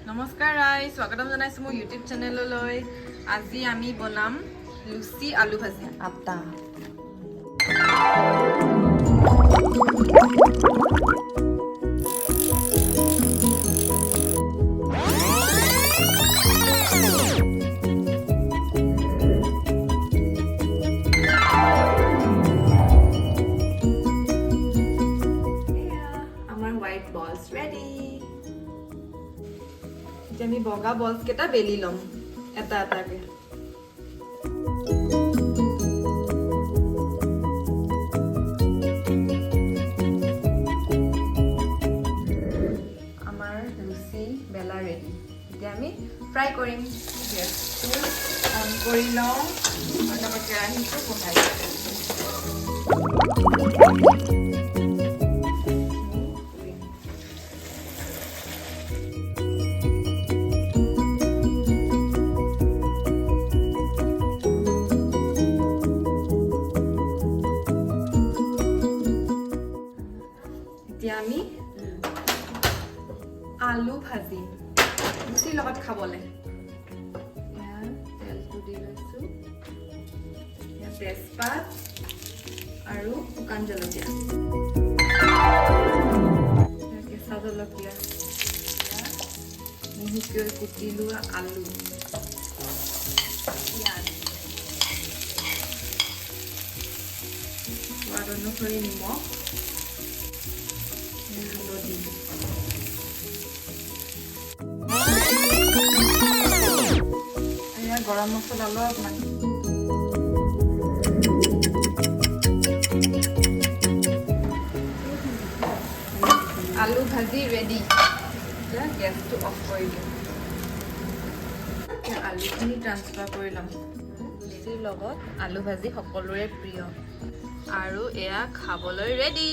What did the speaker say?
নমস্কাৰ ৰাই স্বাগতম জনাইছো মোৰ ইউটিউব চেনেললৈ আজি আমি বনাম লুচি আলু ভাজি আটা আমাৰ হোৱাইট বলস ৰেডি আমি বগা বলস কেটা বেলি লম এটা এটাকে আমাৰ লুচি বেলা ৰেডি এতিয়া আমি ফ্ৰাই কৰিম গেছটো অন কৰি লওঁ আৰু তাৰপৰা কেৰাহীটো বহাই আমি আলু ভাজি লুচিৰ লগত খাবলে তেলটো দি লৈছো তেজপাত আৰু শুকান জলকীয়া কেঁচা জলকীয়া মিহিকৈ কুটি লোৱা আলু পিঁয়াজ সোৱাদ অনুসৰি নিমখ গৰম মছলা অলপমান আলু ভাজি ৰেডি এতিয়া গেছটো অফ কৰি দিম এতিয়া আলুখিনি ট্ৰান্সফাৰ কৰি ল'ম লুচিৰ লগত আলু ভাজি সকলোৰে প্ৰিয় আৰু এয়া খাবলৈ ৰেডি